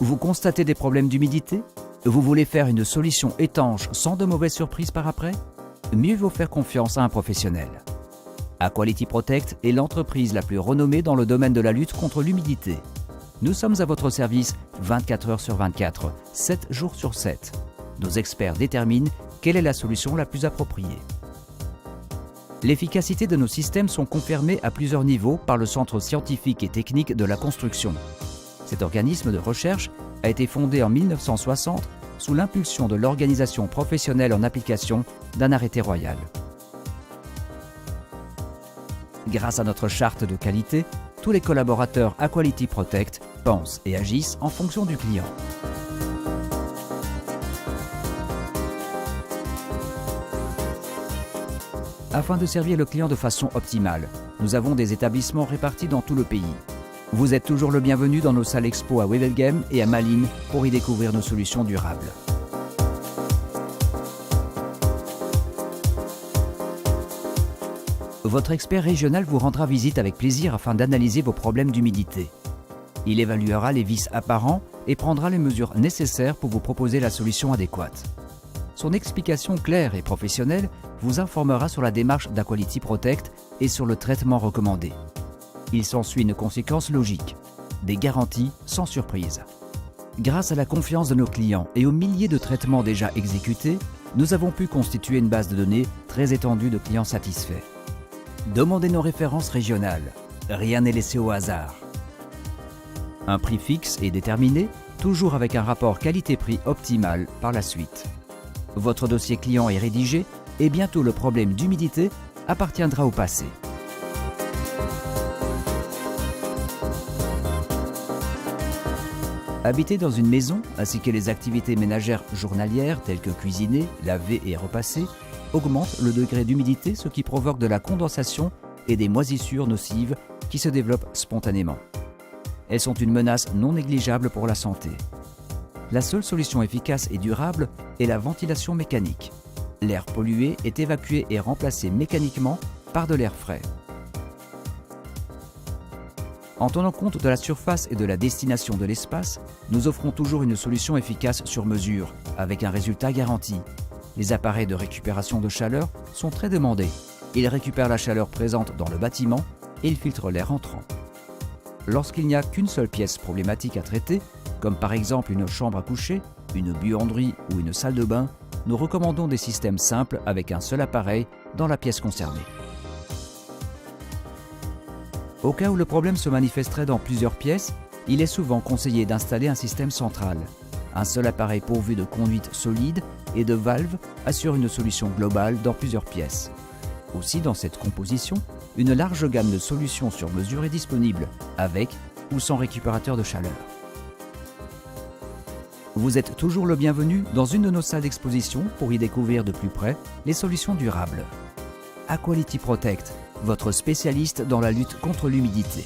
Vous constatez des problèmes d'humidité? Vous voulez faire une solution étanche sans de mauvaises surprises par après? Mieux vaut faire confiance à un professionnel. Aquality Protect est l'entreprise la plus renommée dans le domaine de la lutte contre l'humidité. Nous sommes à votre service 24 heures sur 24, 7 jours sur 7. Nos experts déterminent quelle est la solution la plus appropriée. L'efficacité de nos systèmes sont confirmées à plusieurs niveaux par le Centre scientifique et technique de la construction. Cet organisme de recherche a été fondé en 1960 sous l'impulsion de l'Organisation professionnelle en application d'un arrêté royal. Grâce à notre charte de qualité, tous les collaborateurs Aquality Protect pensent et agissent en fonction du client. Afin de servir le client de façon optimale, nous avons des établissements répartis dans tout le pays. Vous êtes toujours le bienvenu dans nos salles expo à Wevelgem et à Malines pour y découvrir nos solutions durables. Votre expert régional vous rendra visite avec plaisir afin d'analyser vos problèmes d'humidité. Il évaluera les vices apparents et prendra les mesures nécessaires pour vous proposer la solution adéquate. Son explication claire et professionnelle vous informera sur la démarche d'Aquality Protect et sur le traitement recommandé. Il s'ensuit une conséquence logique, des garanties sans surprise. Grâce à la confiance de nos clients et aux milliers de traitements déjà exécutés, nous avons pu constituer une base de données très étendue de clients satisfaits. Demandez nos références régionales. Rien n'est laissé au hasard. Un prix fixe et déterminé, toujours avec un rapport qualité-prix optimal par la suite. Votre dossier client est rédigé et bientôt le problème d'humidité appartiendra au passé. Habiter dans une maison, ainsi que les activités ménagères journalières telles que cuisiner, laver et repasser, augmente le degré d'humidité, ce qui provoque de la condensation et des moisissures nocives qui se développent spontanément. Elles sont une menace non négligeable pour la santé. La seule solution efficace et durable est la ventilation mécanique. L'air pollué est évacué et remplacé mécaniquement par de l'air frais. En tenant compte de la surface et de la destination de l'espace, nous offrons toujours une solution efficace sur mesure, avec un résultat garanti. Les appareils de récupération de chaleur sont très demandés. Ils récupèrent la chaleur présente dans le bâtiment et ils filtrent l'air entrant. Lorsqu'il n'y a qu'une seule pièce problématique à traiter, comme par exemple une chambre à coucher, une buanderie ou une salle de bain, nous recommandons des systèmes simples avec un seul appareil dans la pièce concernée. Au cas où le problème se manifesterait dans plusieurs pièces, il est souvent conseillé d'installer un système central. Un seul appareil pourvu de conduites solides et de valves assure une solution globale dans plusieurs pièces. Aussi, dans cette composition, une large gamme de solutions sur mesure est disponible, avec ou sans récupérateur de chaleur. Vous êtes toujours le bienvenu dans une de nos salles d'exposition pour y découvrir de plus près les solutions durables. Aquality Protect, votre spécialiste dans la lutte contre l'humidité.